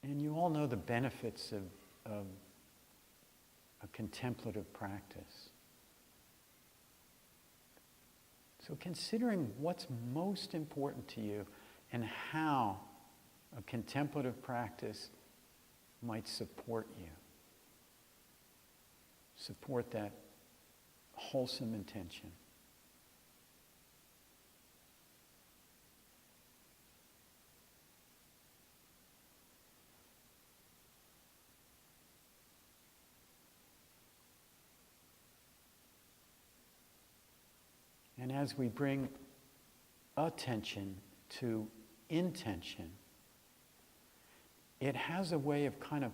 And you all know the benefits of a contemplative practice. So considering what's most important to you and how a contemplative practice might support you. Support that wholesome intention. And as we bring attention to intention, it has a way of kind of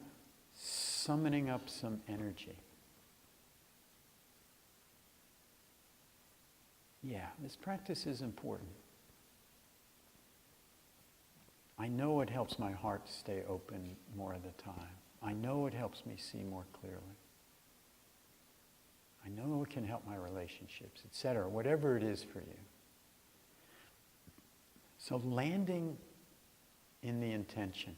summoning up some energy. Yeah, this practice is important. I know it helps my heart stay open more of the time. I know it helps me see more clearly. I know it can help my relationships, etc., whatever it is for you. So landing in the intention.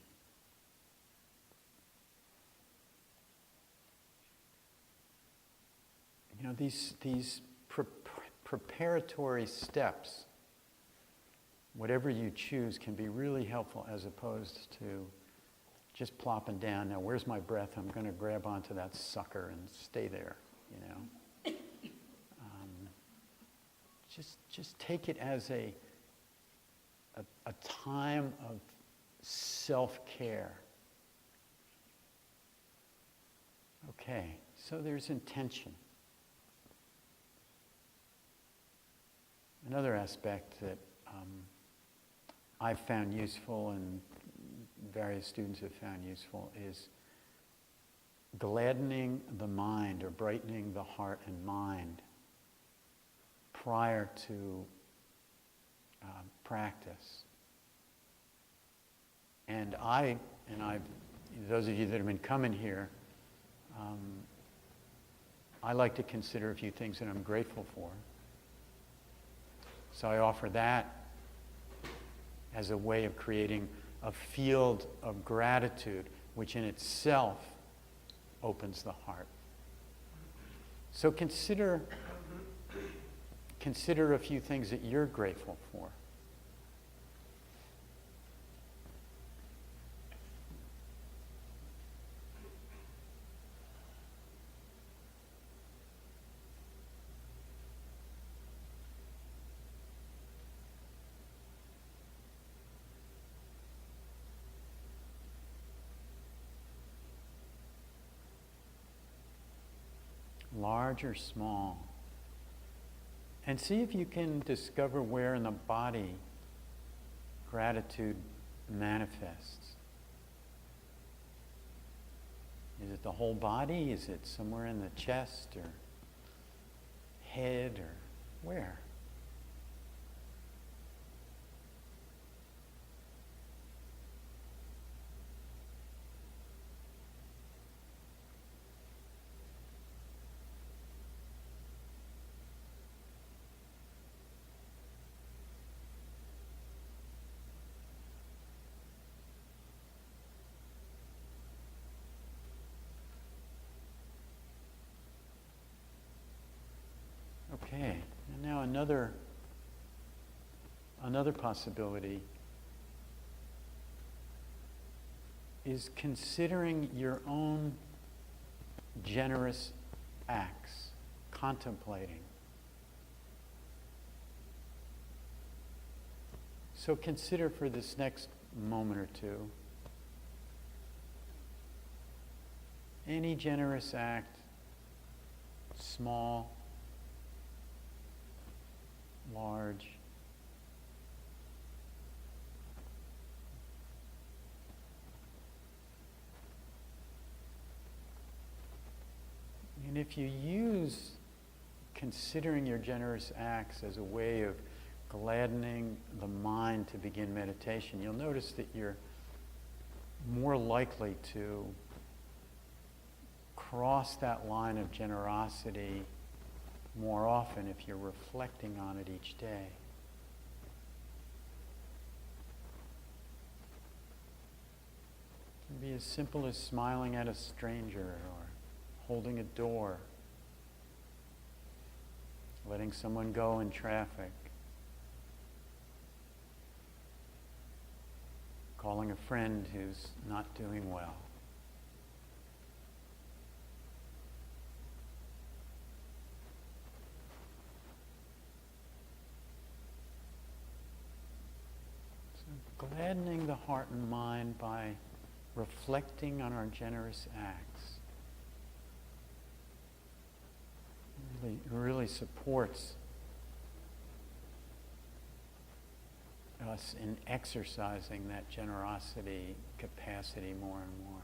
You know, these preparatory steps, whatever you choose, can be really helpful as opposed to just plopping down. Now, where's my breath? I'm going to grab onto that sucker and stay there, you know. Just take it as a time of self-care. Okay, so there's intention. Another aspect that I've found useful and various students have found useful is gladdening the mind or brightening the heart and mind prior to practice. And those of you that have been coming here, I like to consider a few things that I'm grateful for. So I offer that as a way of creating a field of gratitude, which in itself opens the heart. So consider a few things that you're grateful for. Large or small. And see if you can discover where in the body gratitude manifests. Is it the whole body? Is it somewhere in the chest or head or where? Okay, and now another possibility is considering your own generous acts, contemplating. So consider for this next moment or two any generous act, small, large, and if you use considering your generous acts as a way of gladdening the mind to begin meditation, you'll notice that you're more likely to cross that line of generosity more often if you're reflecting on it each day. It can be as simple as smiling at a stranger or holding a door, letting someone go in traffic, calling a friend who's not doing well. So gladdening the heart and mind by reflecting on our generous acts really supports us in exercising that generosity capacity more and more.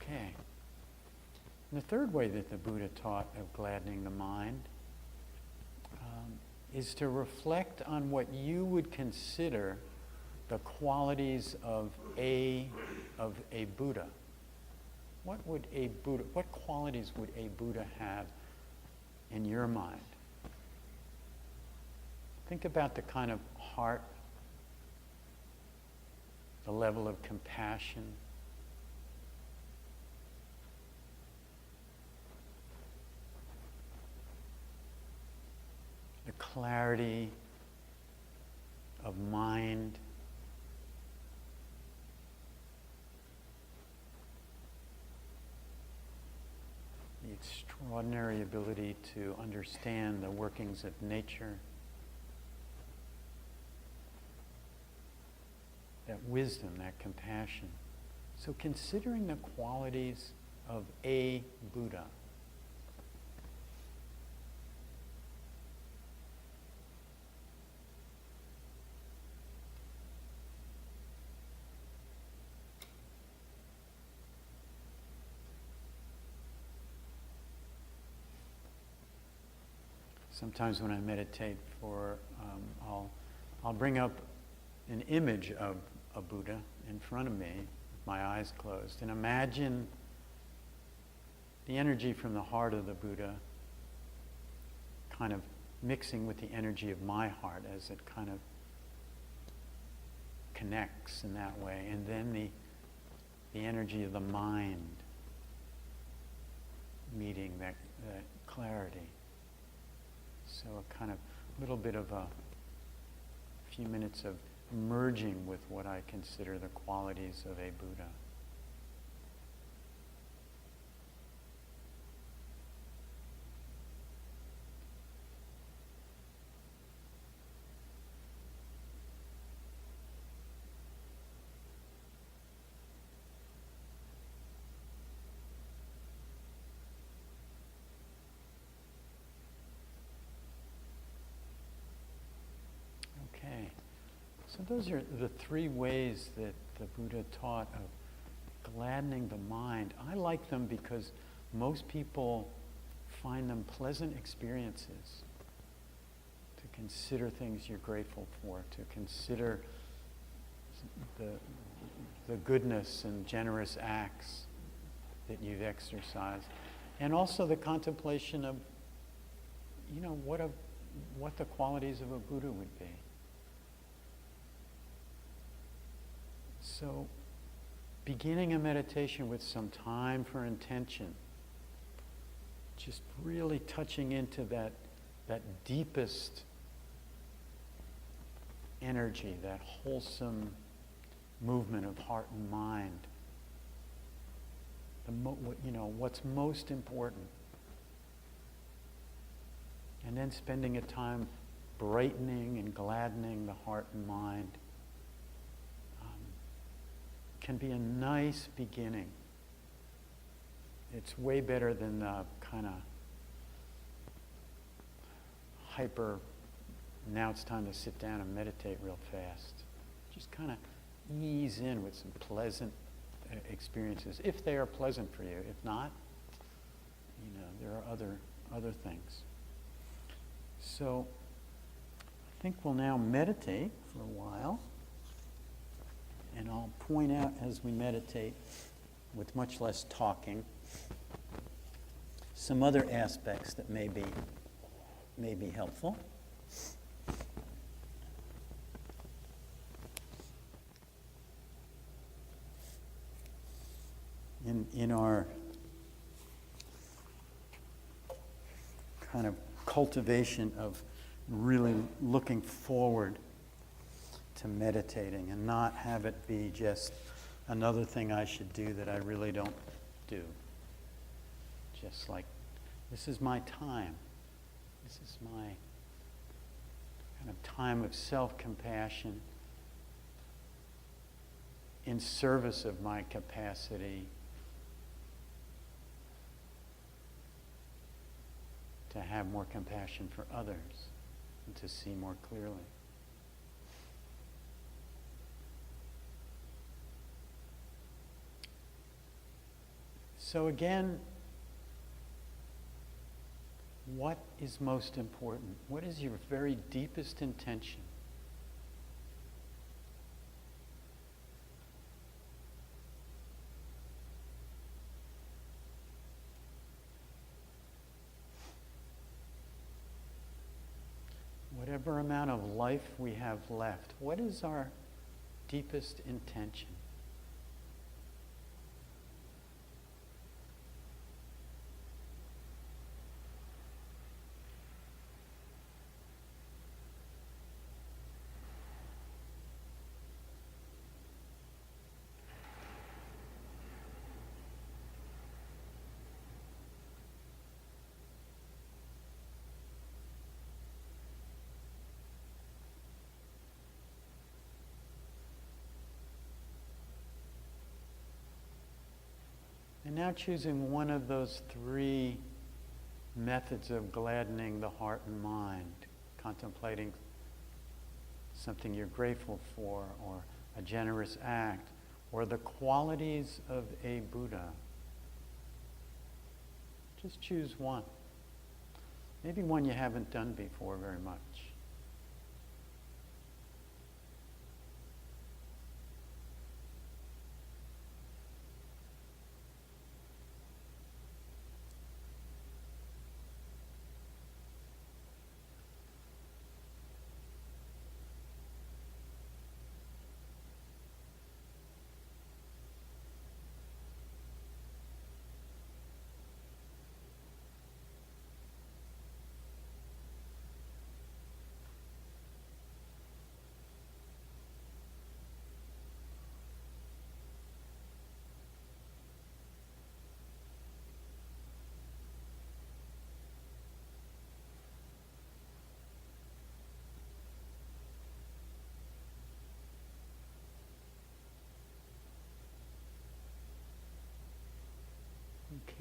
Okay. And the third way that the Buddha taught of gladdening the mind is to reflect on what you would consider the qualities of a Buddha. What qualities would a Buddha have in your mind? Think about the kind of heart, the level of compassion, the clarity of mind, the extraordinary ability to understand the workings of nature, that wisdom, that compassion. So considering the qualities of a Buddha. Sometimes when I meditate I'll bring up an image of a Buddha in front of me, with my eyes closed, and imagine the energy from the heart of the Buddha kind of mixing with the energy of my heart as it kind of connects in that way, and then the energy of the mind meeting that clarity. So a kind of little bit of a few minutes of merging with what I consider the qualities of a Buddha. So those are the three ways that the Buddha taught of gladdening the mind. I like them because most people find them pleasant experiences. To consider things you're grateful for, to consider the goodness and generous acts that you've exercised, and also the contemplation of, what the qualities of a Buddha would be. So, beginning a meditation with some time for intention, just really touching into that deepest energy, that wholesome movement of heart and mind, what's most important. And then spending a time brightening and gladdening the heart and mind can be a nice beginning. It's way better than the kind of hyper, now it's time to sit down and meditate real fast. Just kind of ease in with some pleasant experiences, if they are pleasant for you. If not, there are other things. So I think we'll now meditate for a while. And I'll point out as we meditate, with much less talking, some other aspects that may be helpful. in our kind of cultivation of really looking forward to meditating and not have it be just another thing I should do that I really don't do. Just like, this is my time. This is my kind of time of self-compassion in service of my capacity to have more compassion for others and to see more clearly. So again, what is most important? What is your very deepest intention? Whatever amount of life we have left, what is our deepest intention? And now choosing one of those three methods of gladdening the heart and mind, contemplating something you're grateful for, or a generous act, or the qualities of a Buddha. Just choose one. Maybe one you haven't done before very much.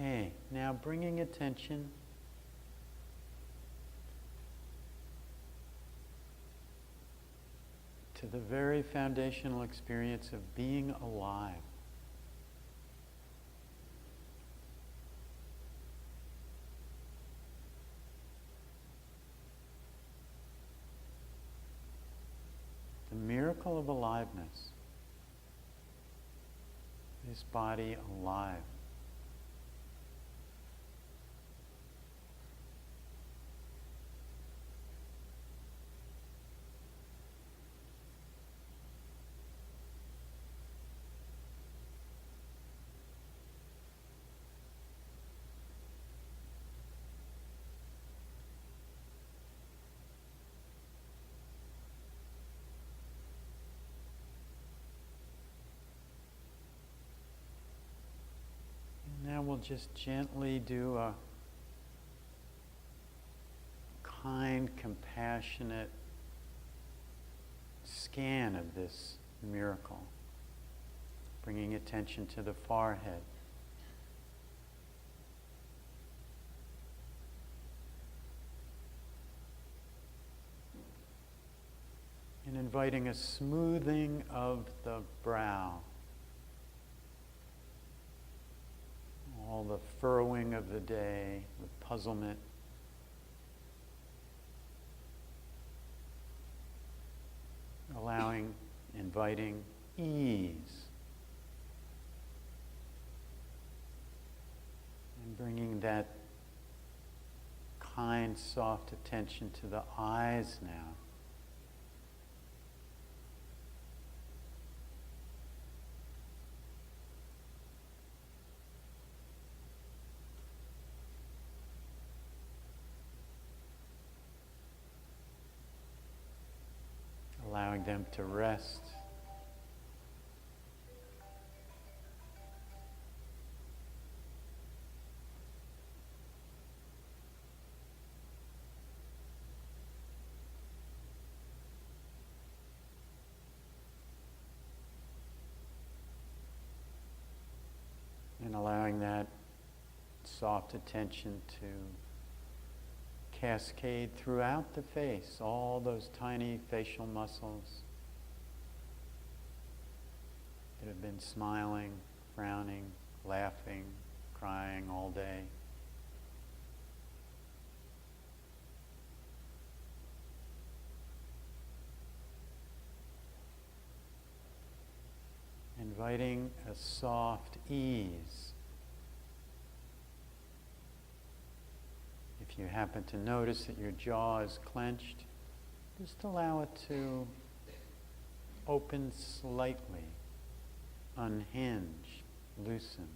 Okay, now bringing attention to the very foundational experience of being alive. The miracle of aliveness. This body alive. Now we'll just gently do a kind, compassionate scan of this miracle, bringing attention to the forehead. And inviting a smoothing of the brow. All the furrowing of the day, the puzzlement. Allowing, inviting ease. And bringing that kind, soft attention to the eyes now. allowing them to rest. And allowing that soft attention to cascade throughout the face, all those tiny facial muscles that have been smiling, frowning, laughing, crying all day. Inviting a soft ease. If you happen to notice that your jaw is clenched, just allow it to open slightly, unhinge, loosen.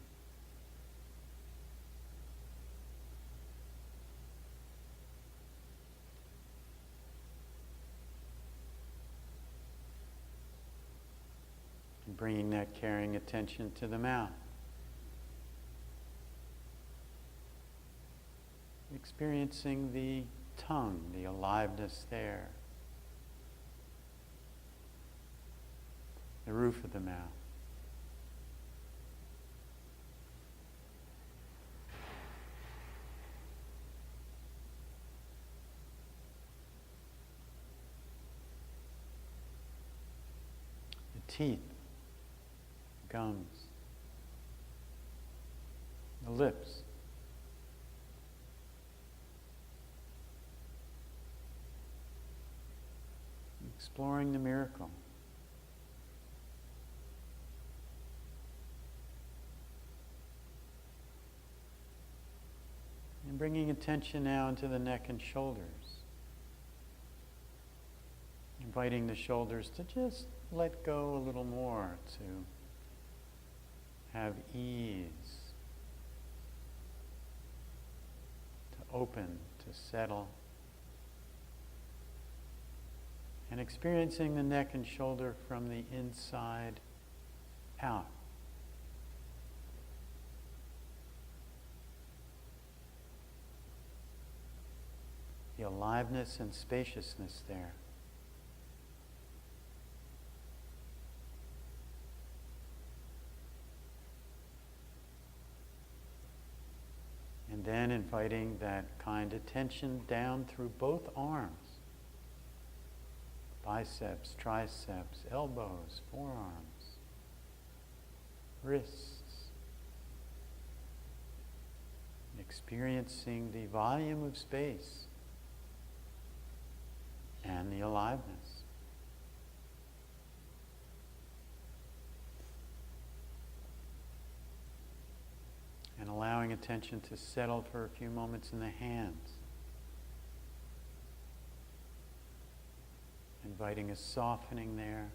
And bringing that caring attention to the mouth. Experiencing the tongue, the aliveness there. The roof of the mouth. The teeth, gums, the lips. Exploring the miracle. And bringing attention now into the neck and shoulders. Inviting the shoulders to just let go a little more, to have ease, to open, to settle. And experiencing the neck and shoulder from the inside out. The aliveness and spaciousness there. And then inviting that kind attention down through both arms. Biceps, triceps, elbows, forearms, wrists. Experiencing the volume of space and the aliveness. And allowing attention to settle for a few moments in the hands. Inviting a softening there.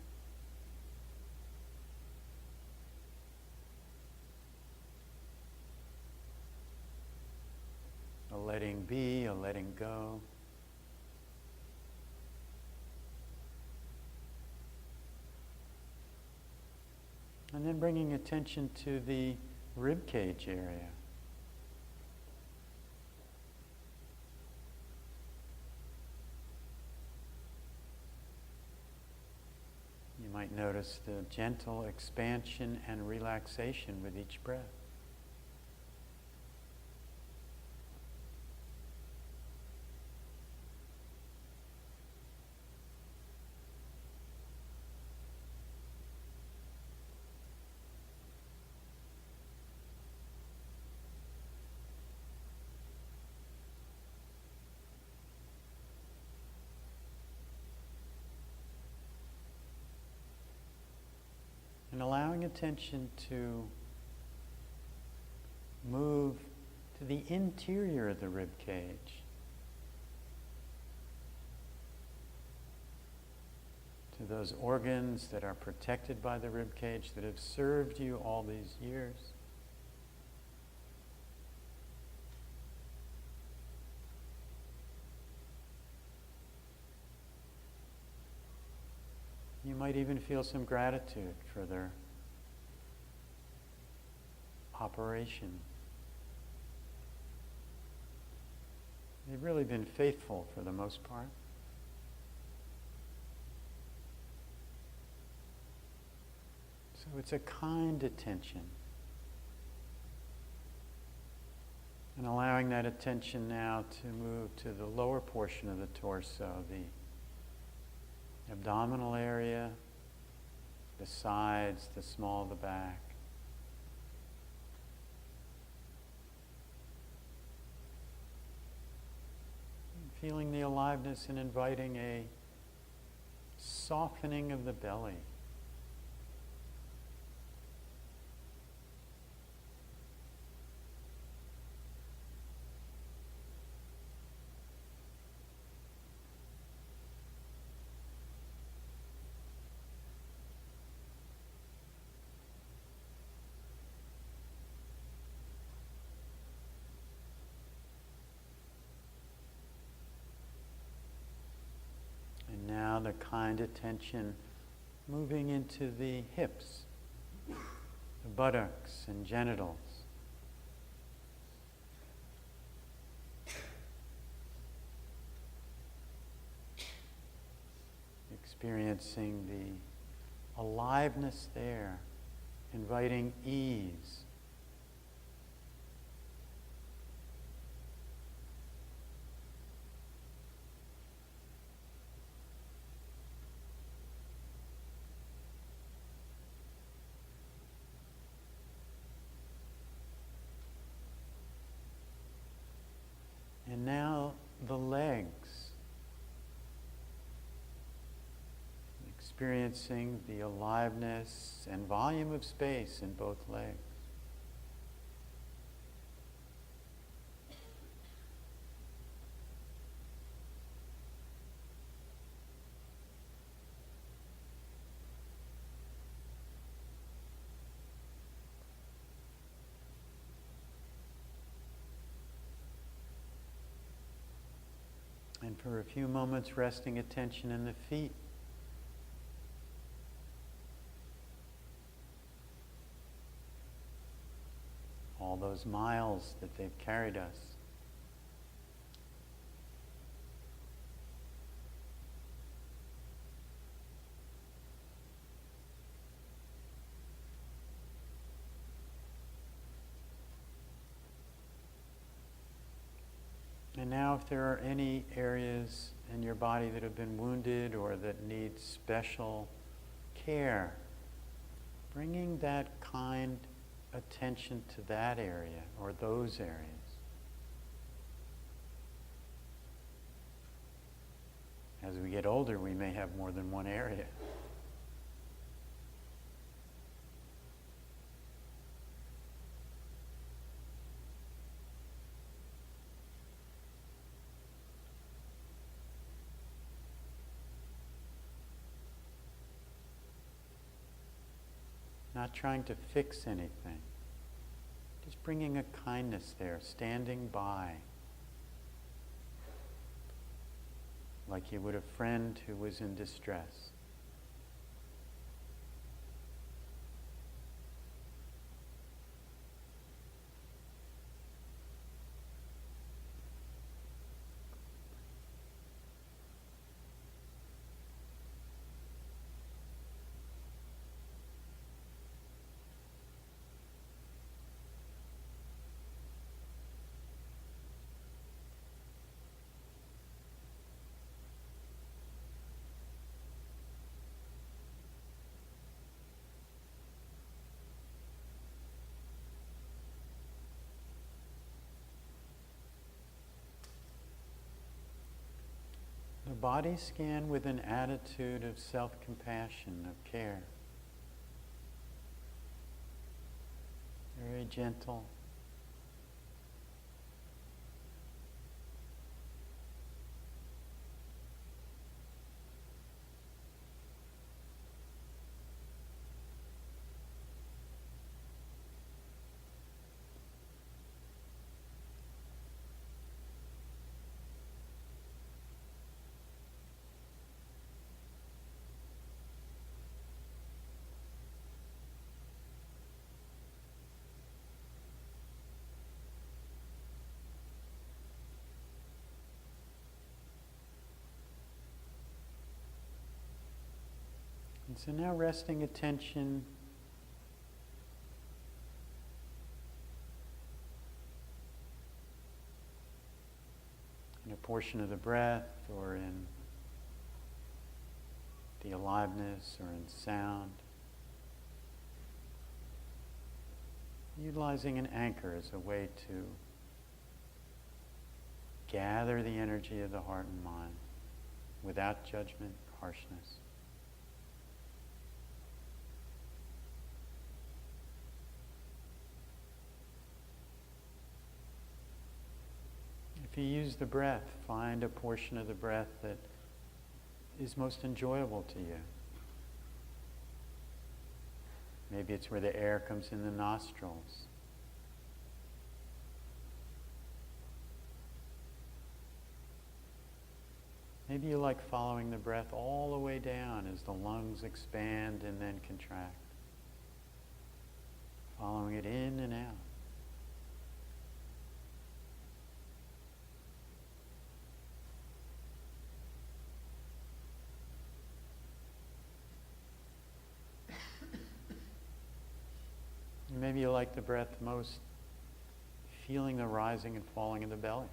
A letting be, a letting go. And then bringing attention to the rib cage area. You might notice the gentle expansion and relaxation with each breath. And allowing attention to move to the interior of the rib cage, to those organs that are protected by the rib cage that have served you all these years. You might even feel some gratitude for their operation. They've really been faithful for the most part. So it's a kind attention. And allowing that attention now to move to the lower portion of the torso, the abdominal area, the sides, the small of the back. Feeling the aliveness and inviting a softening of the belly. Now the kind attention moving into the hips, the buttocks and genitals. Experiencing the aliveness there, inviting ease. And now the legs, experiencing the aliveness and volume of space in both legs. And for a few moments, resting attention in the feet. All those miles that they've carried us. And now if there are any areas in your body that have been wounded or that need special care, bringing that kind attention to that area or those areas. As we get older, we may have more than one area. Not trying to fix anything. Just bringing a kindness there, standing by. Like you would a friend who was in distress. The body scan with an attitude of self-compassion, of care. Very gentle. And so now resting attention in a portion of the breath, or in the aliveness, or in sound. Utilizing an anchor as a way to gather the energy of the heart and mind without judgment, harshness. If you use the breath, find a portion of the breath that is most enjoyable to you. Maybe it's where the air comes in the nostrils. Maybe you like following the breath all the way down as the lungs expand and then contract. Following it in and out. Maybe you like the breath most, feeling the rising and falling of the belly.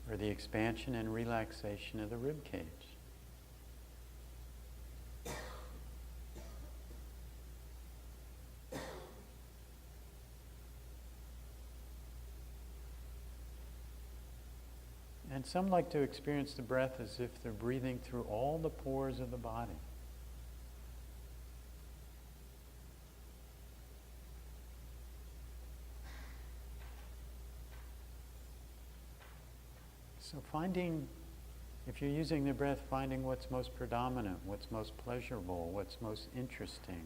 Or the expansion and relaxation of the rib cage. And some like to experience the breath as if they're breathing through all the pores of the body. So finding, if you're using the breath, finding what's most predominant, what's most pleasurable, what's most interesting.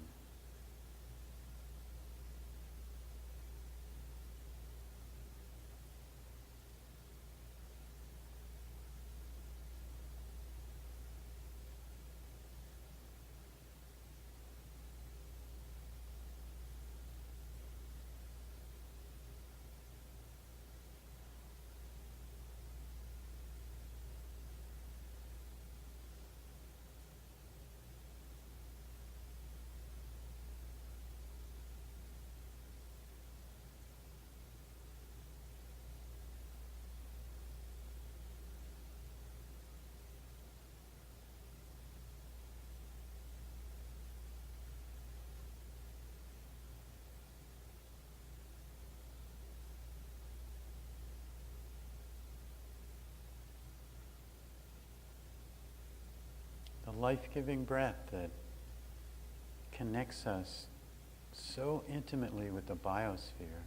The life-giving breath that connects us so intimately with the biosphere.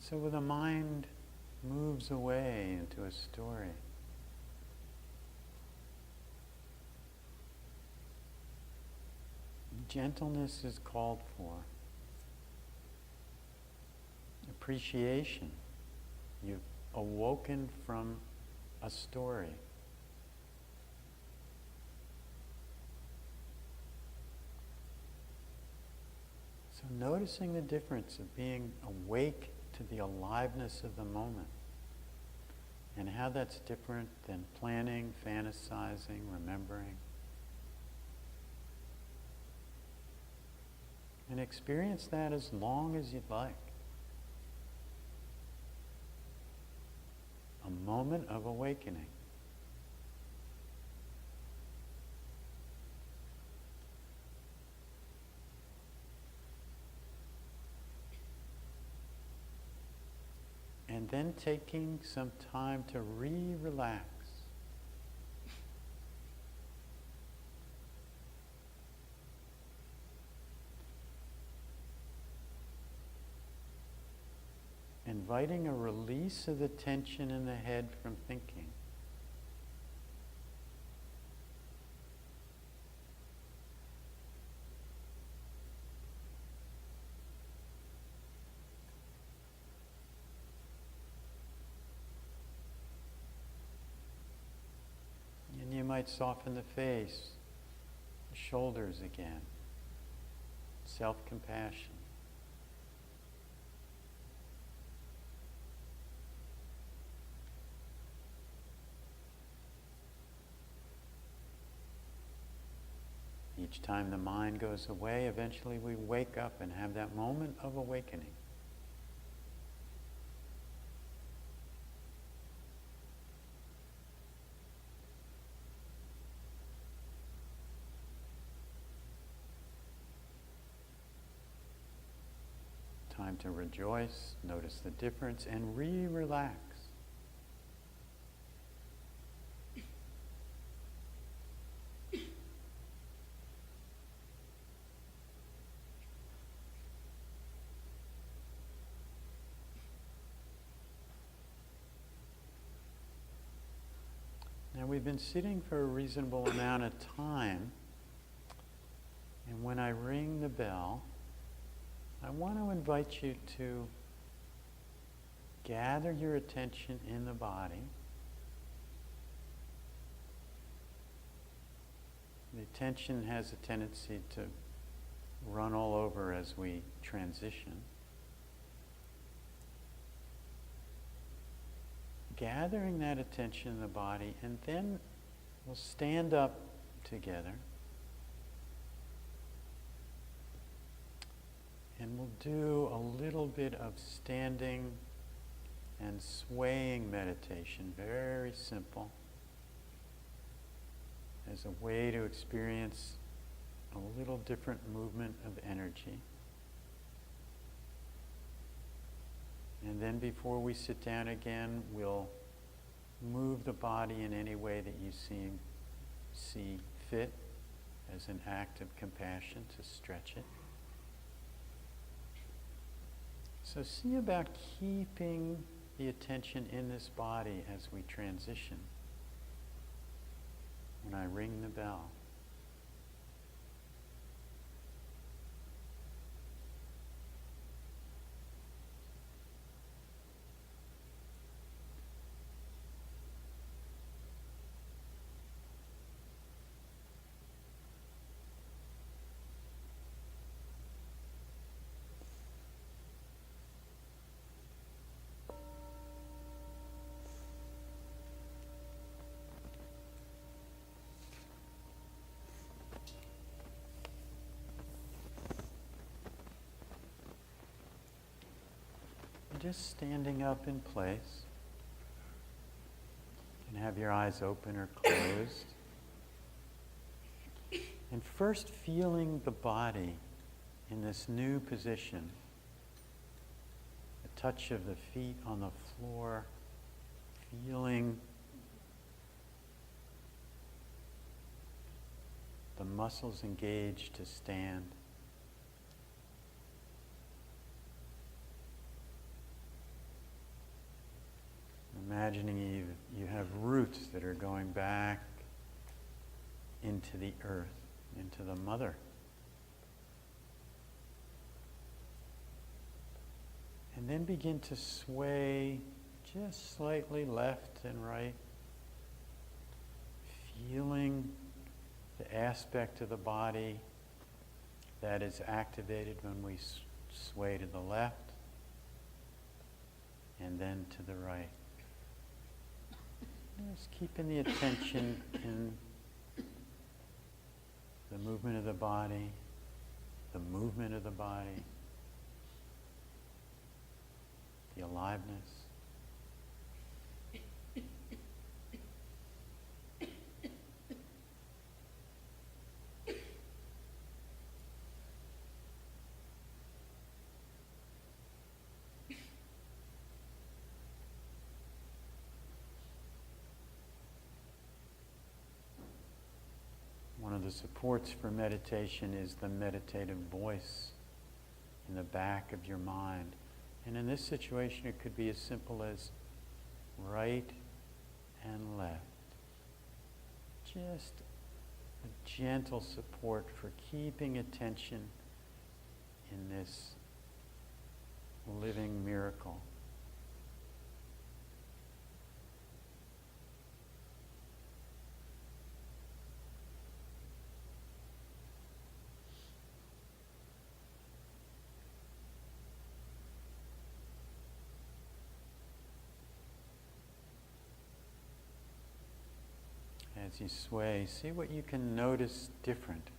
so the mind moves away into a story. Gentleness is called for. Appreciation. You've awoken from a story. So noticing the difference of being awake to the aliveness of the moment and how that's different than planning, fantasizing, remembering. And experience that as long as you'd like. A moment of awakening. And then taking some time to relax. Inviting a release of the tension in the head from thinking. And you might soften the face, the shoulders again. Self-compassion. Each time the mind goes away, eventually we wake up and have that moment of awakening. Time to rejoice, notice the difference, and relax. Now we've been sitting for a reasonable amount of time, and when I ring the bell, I want to invite you to gather your attention in the body. The attention has a tendency to run all over as we transition. Gathering that attention in the body, and then we'll stand up together. And we'll do a little bit of standing and swaying meditation, very simple, as a way to experience a little different movement of energy. And then before we sit down again, we'll move the body in any way that you see fit as an act of compassion to stretch it. So see about keeping the attention in this body as we transition. When I ring the bell. Just standing up in place. You can have your eyes open or closed. And first feeling the body in this new position. The touch of the feet on the floor. Feeling the muscles engaged to stand. imagining you have roots that are going back into the earth, into the mother. And then begin to sway just slightly left and right, feeling the aspect of the body that is activated when we sway to the left and then to the right. Just keeping the attention in the movement of the body, the movement of the body, the aliveness. One of the supports for meditation is the meditative voice in the back of your mind. And in this situation, it could be as simple as right and left. Just a gentle support for keeping attention in this living miracle. As you sway, see what you can notice different,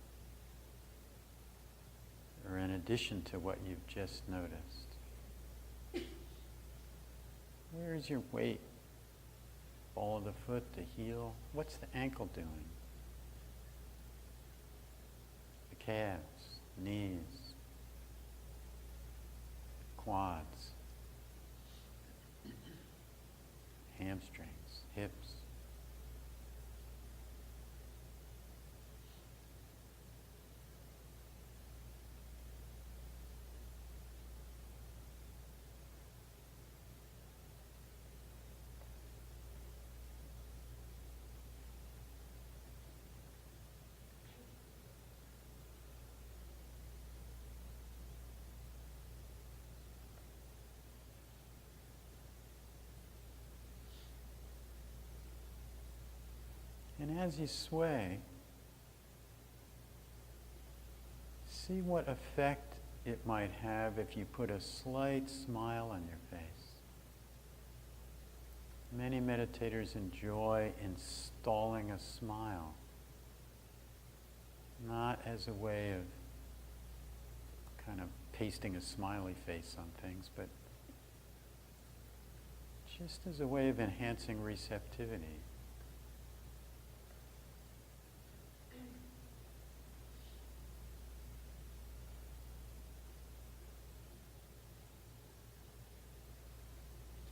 or in addition to what you've just noticed. Where is your weight? Ball of the foot, the heel? What's the ankle doing? The calves, knees, quads, hamstrings, hips. And as you sway, see what effect it might have if you put a slight smile on your face. Many meditators enjoy installing a smile, not as a way of kind of pasting a smiley face on things, but just as a way of enhancing receptivity.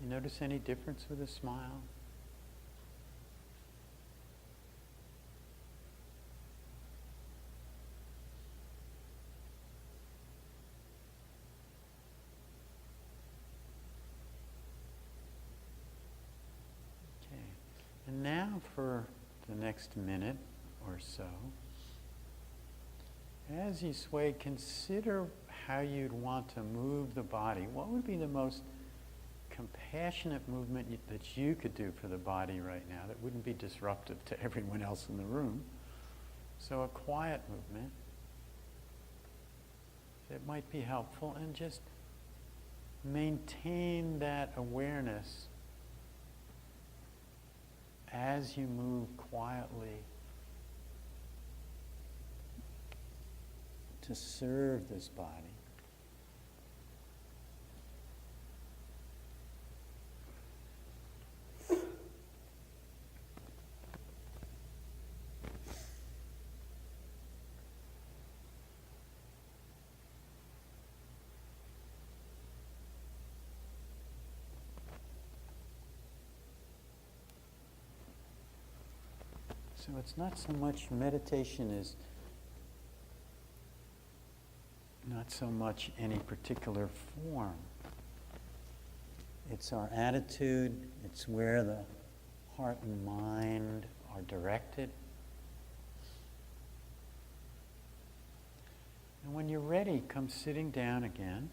You notice any difference with a smile? Okay. And now for the next minute or so, as you sway, consider how you'd want to move the body. What would be the most compassionate movement that you could do for the body right now that wouldn't be disruptive to everyone else in the room? So a quiet movement that might be helpful, and just maintain that awareness as you move quietly to serve this body. So it's not so much, meditation is not so much any particular form. It's our attitude, It's where the heart and mind are directed. And when you're ready, come sitting down again.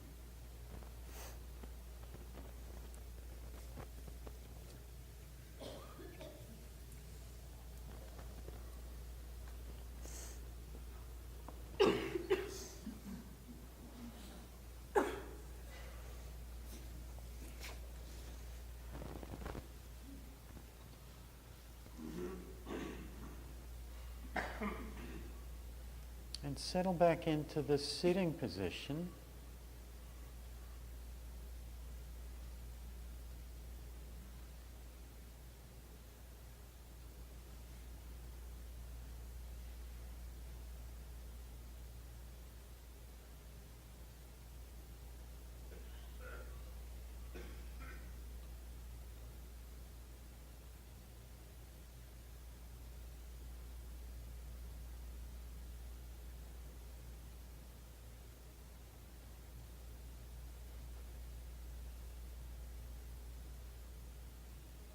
And settle back into the sitting position.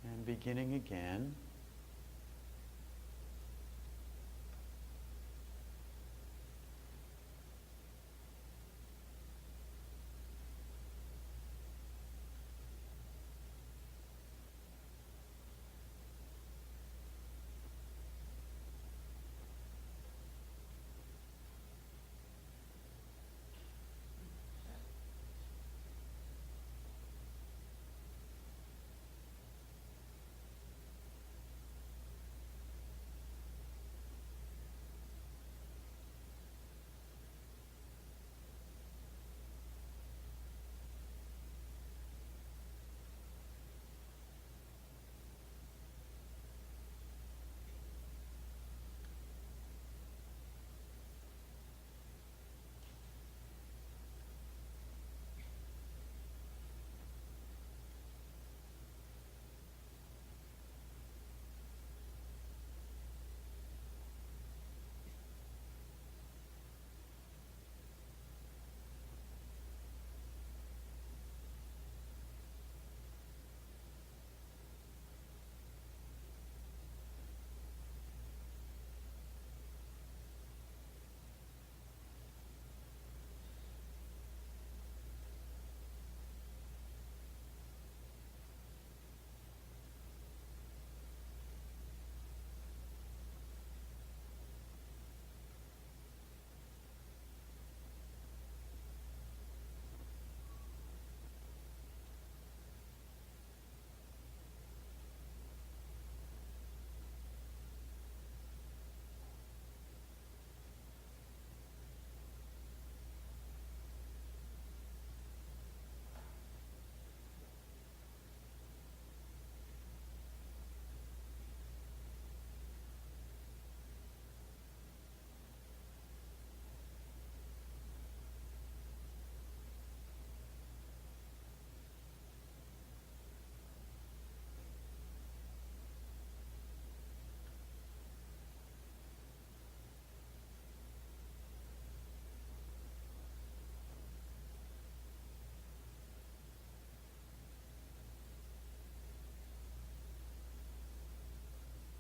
And beginning again.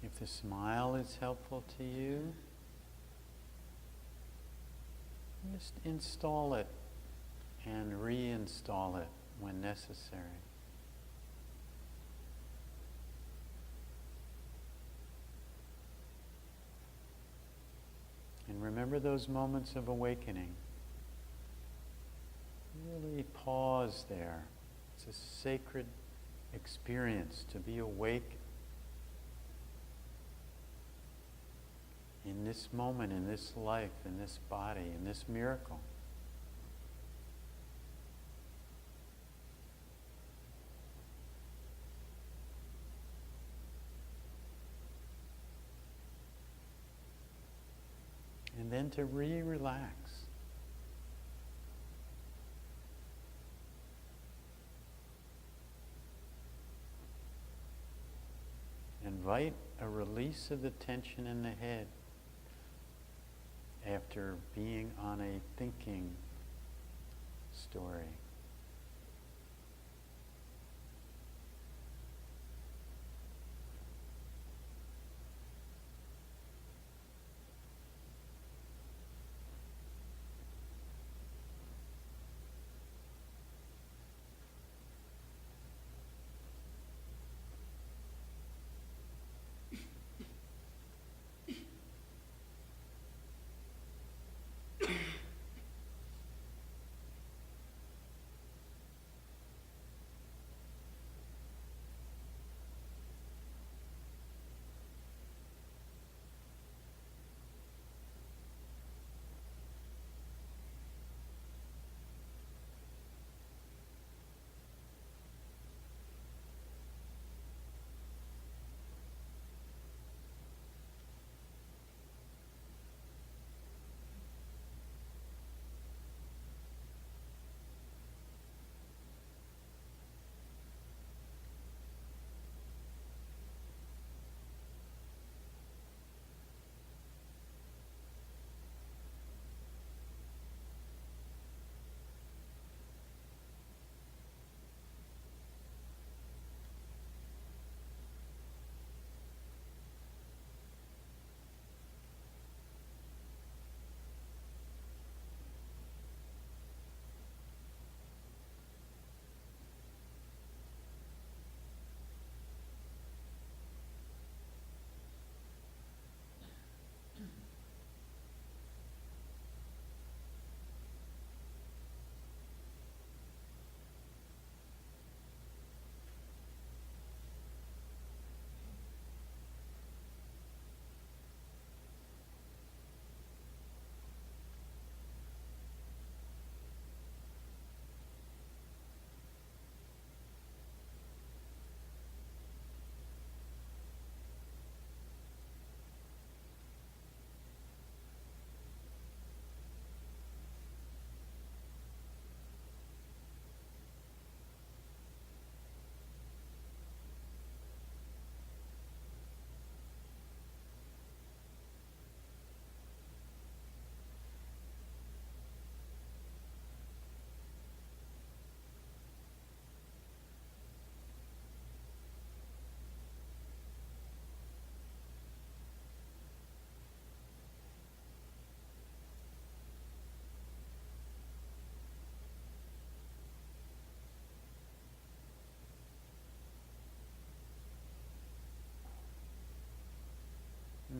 If the smile is helpful to you, just install it and reinstall it when necessary. And remember those moments of awakening. Really pause there. It's a sacred experience to be awake in this moment, in this life, in this body, in this miracle. And then to relax. Invite a release of the tension in the head after being on a thinking story.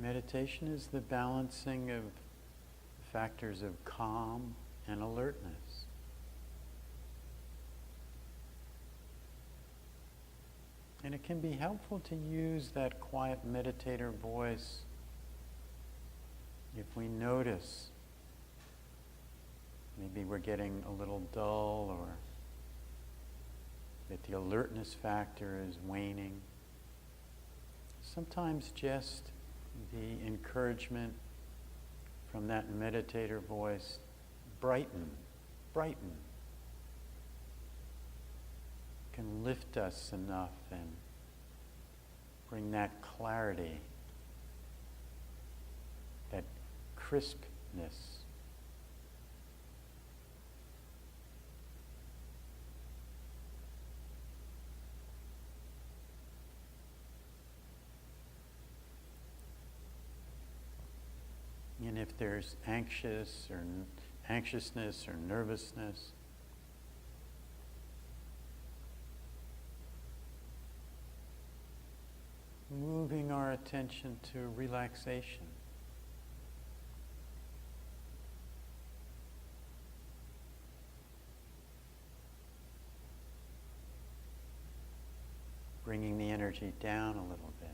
Meditation is the balancing of factors of calm and alertness. And it can be helpful to use that quiet meditator voice if we notice maybe we're getting a little dull or that the alertness factor is waning. Sometimes just the encouragement from that meditator voice, brighten, can lift us enough and bring that clarity, that crispness. And if there's anxiousness or nervousness, moving our attention to relaxation. Bringing the energy down a little bit.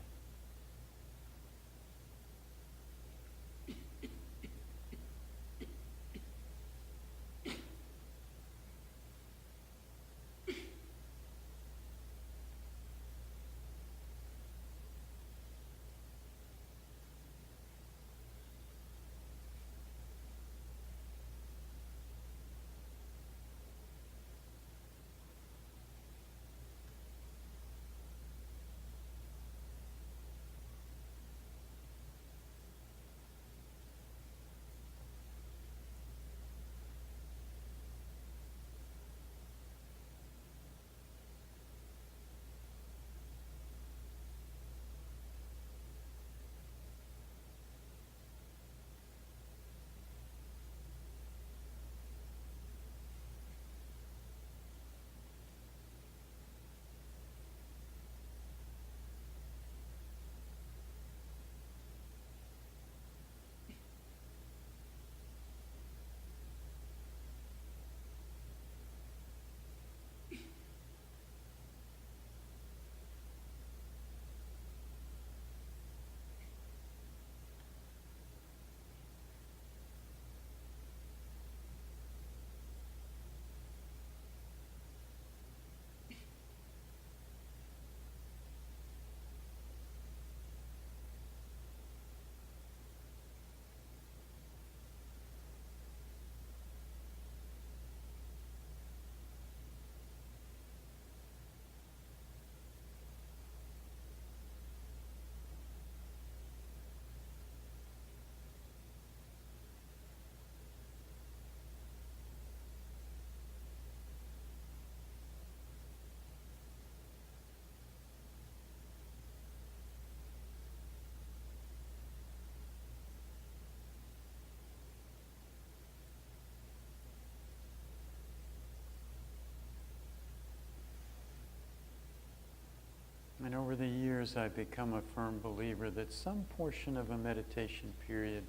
And over the years, I've become a firm believer that some portion of a meditation period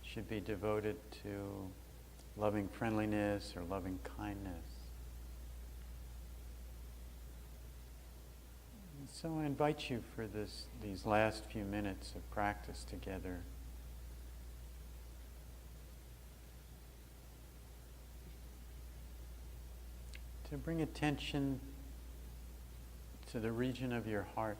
should be devoted to loving friendliness or loving kindness. And so I invite you for these last few minutes of practice together to bring attention to the region of your heart.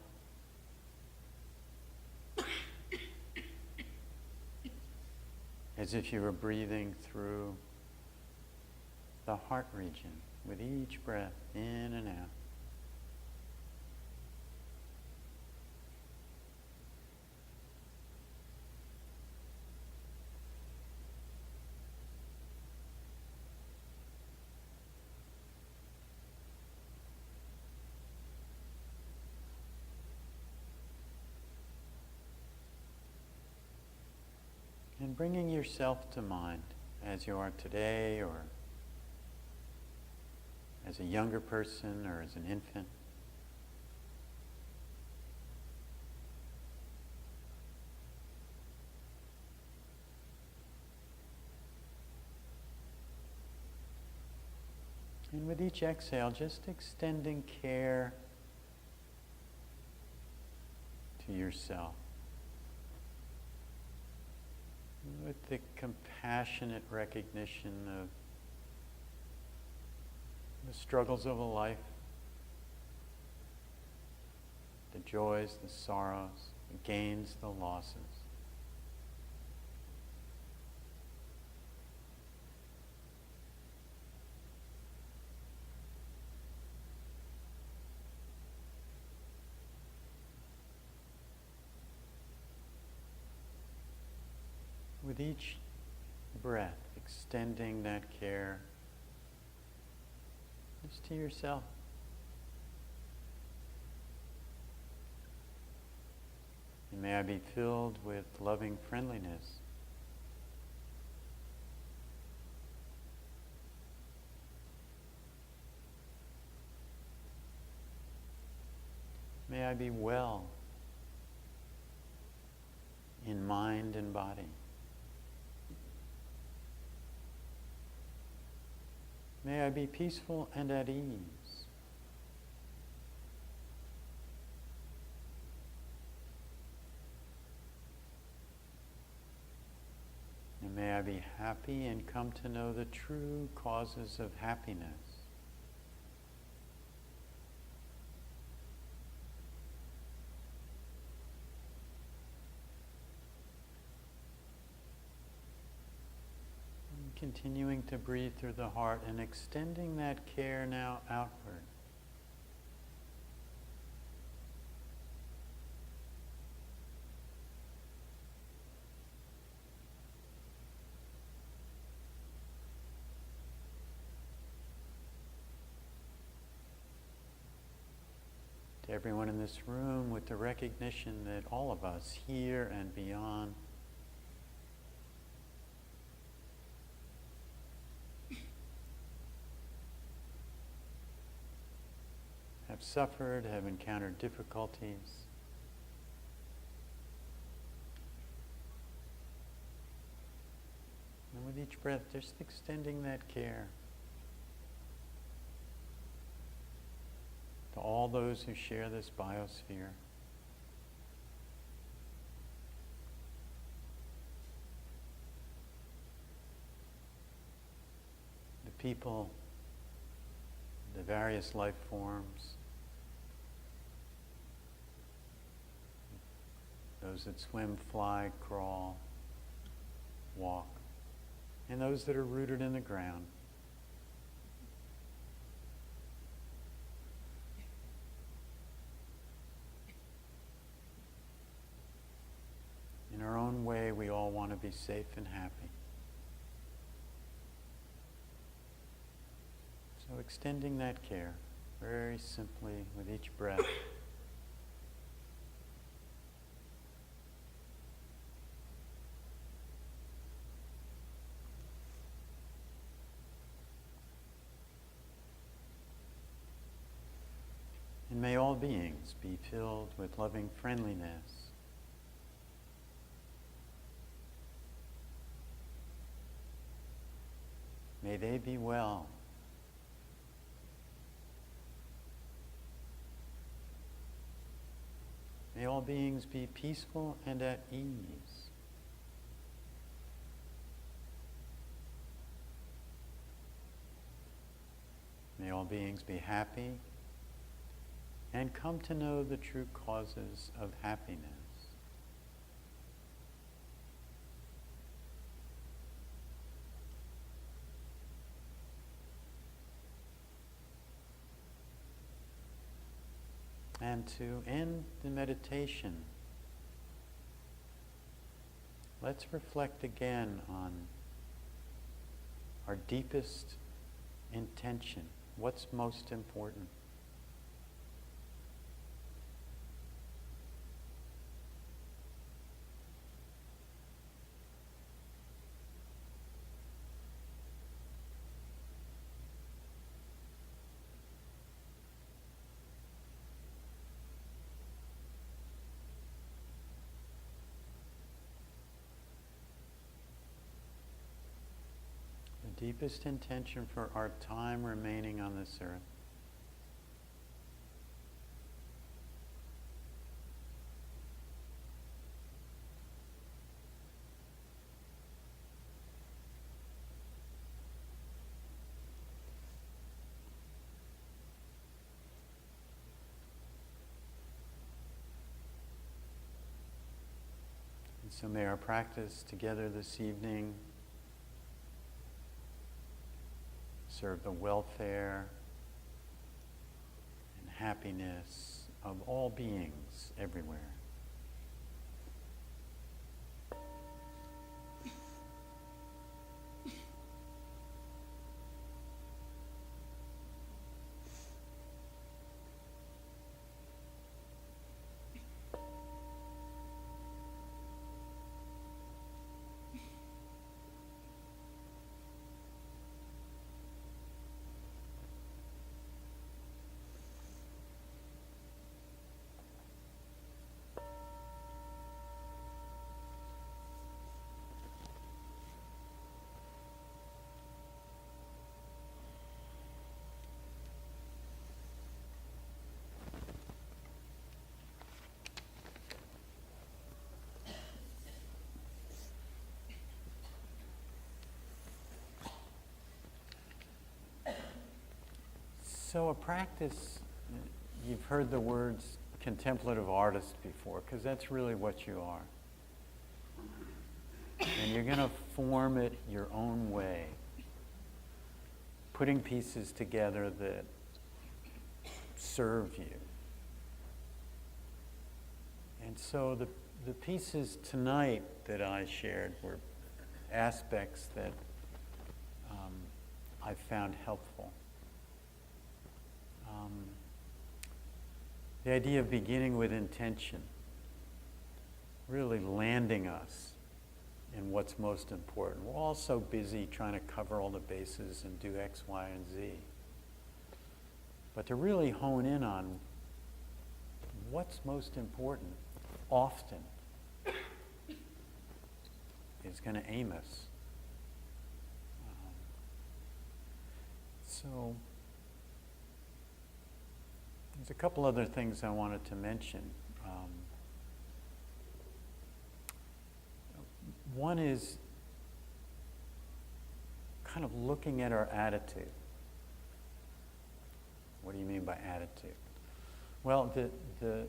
As if you were breathing through the heart region with each breath in and out. And bringing yourself to mind as you are today, or as a younger person, or as an infant. And with each exhale, just extending care to yourself. With the compassionate recognition of the struggles of a life, the joys, the sorrows, the gains, the losses. With each breath, extending that care just to yourself. And may I be filled with loving friendliness. May I be well in mind and body. May I be peaceful and at ease. And may I be happy and come to know the true causes of happiness. Continuing to breathe through the heart and extending that care now outward. To everyone in this room, with the recognition that all of us here and beyond have suffered, have encountered difficulties. And with each breath, just extending that care to all those who share this biosphere. The people, the various life forms, those that swim, fly, crawl, walk, and those that are rooted in the ground. In our own way, we all want to be safe and happy. So extending that care very simply with each breath. And may all beings be filled with loving friendliness. May they be well. May all beings be peaceful and at ease. May all beings be happy and come to know the true causes of happiness. And to end the meditation, let's reflect again on our deepest intention. What's most important? deepest intention for our time remaining on this earth. So may our practice together this evening serve the welfare and happiness of all beings everywhere. So a practice, you've heard the words contemplative artist before, because that's really what you are. And you're going to form it your own way, putting pieces together that serve you. And so the pieces tonight that I shared were aspects that I found helpful. The idea of beginning with intention, really landing us in what's most important. We're all so busy trying to cover all the bases and do X, Y, and Z. But to really hone in on what's most important often is going to aim us. So there's a couple other things I wanted to mention. One is kind of looking at our attitude. What do you mean by attitude? Well, the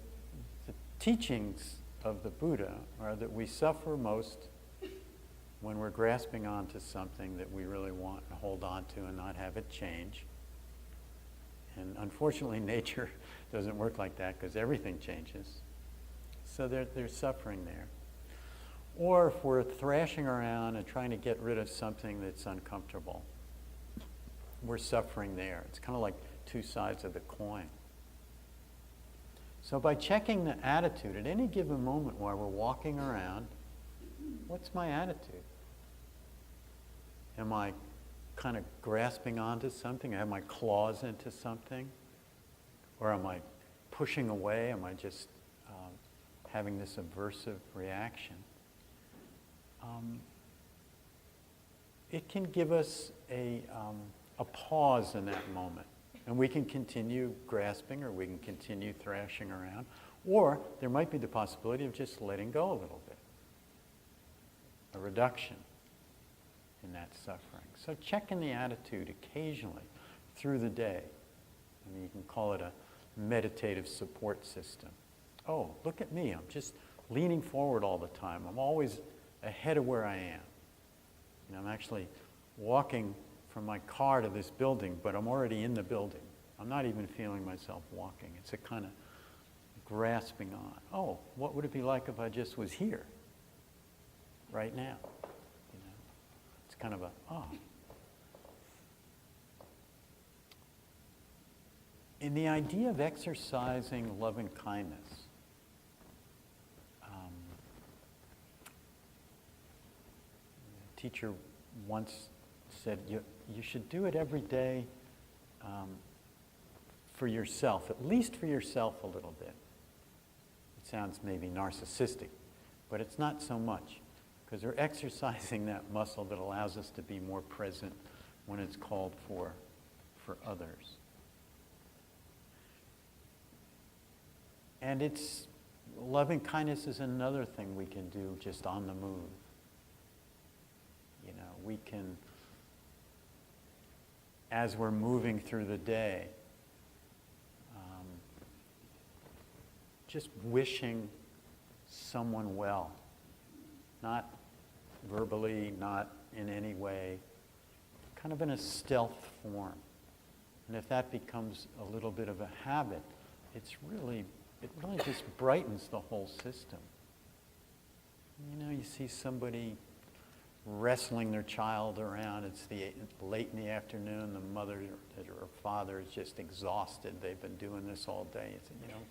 teachings of the Buddha are that we suffer most when we're grasping onto something that we really want to hold on to and not have it change. And unfortunately, nature doesn't work like that because everything changes. So there's suffering there. Or if we're thrashing around and trying to get rid of something that's uncomfortable, we're suffering there. It's kind of like two sides of the coin. So by checking the attitude at any given moment while we're walking around, what's my attitude? Am I kind of grasping onto something? Have my claws into something? Or am I pushing away? Am I just having this aversive reaction? It can give us a pause in that moment. And we can continue grasping or we can continue thrashing around. Or there might be the possibility of just letting go a little bit. A reduction in that suffering. So checking the attitude occasionally through the day. I mean, you can call it a meditative support system. Oh, look at me. I'm just leaning forward all the time. I'm always ahead of where I am. You know, I'm actually walking from my car to this building, but I'm already in the building. I'm not even feeling myself walking. It's a kind of grasping on. Oh, what would it be like if I just was here right now? Kind of a, In the idea of exercising loving kindness, a teacher once said you should do it every day for yourself, at least for yourself a little bit. It sounds maybe narcissistic, but it's not so much. Because we're exercising that muscle that allows us to be more present when it's called for others. And it's, loving kindness is another thing we can do just on the move. You know, we can, as we're moving through the day, just wishing someone well, not verbally, not in any way, kind of in a stealth form. And if that becomes a little bit of a habit, it really just brightens the whole system. You know, you see somebody wrestling their child around, it's late in the afternoon, the mother or father is just exhausted, they've been doing this all day. It's, you know,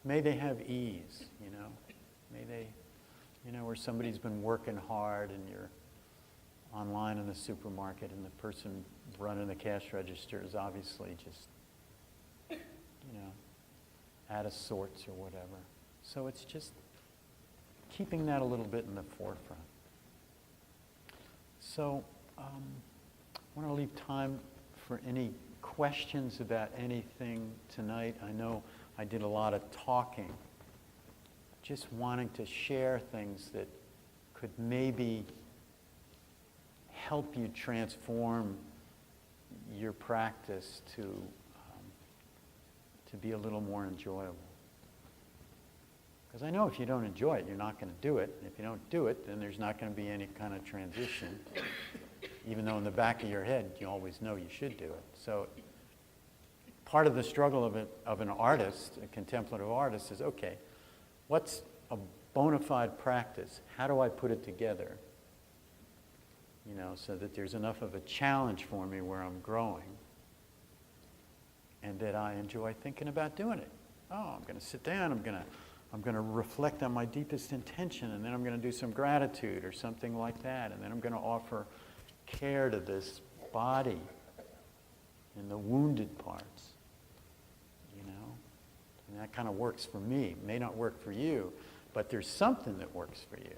may they have ease, you know. May they, you know, where somebody's been working hard and you're online in the supermarket and the person running the cash register is obviously just, you know, out of sorts or whatever. So it's just keeping that a little bit in the forefront. So I want to leave time for any questions about anything tonight. I know I did a lot of talking, just wanting to share things that could maybe help you transform your practice to be a little more enjoyable. Because I know if you don't enjoy it, you're not going to do it. If you don't do it, then there's not going to be any kind of transition, even though in the back of your head you always know you should do it. So part of the struggle of an artist, a contemplative artist, is, okay, what's a bona fide practice? How do I put it together? You know, so that there's enough of a challenge for me where I'm growing and that I enjoy thinking about doing it. Oh, I'm going to sit down, I'm going to reflect on my deepest intention, and then I'm going to do some gratitude or something like that, and then I'm going to offer care to this body and the wounded parts, you know. And that kind of works for me. It may not work for you, but there's something that works for you.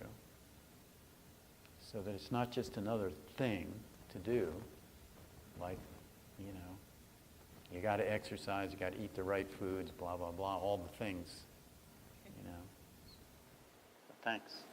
So that it's not just another thing to do, like, you know, you got to exercise, you got to eat the right foods, blah, blah, blah, all the things, you know. Thanks.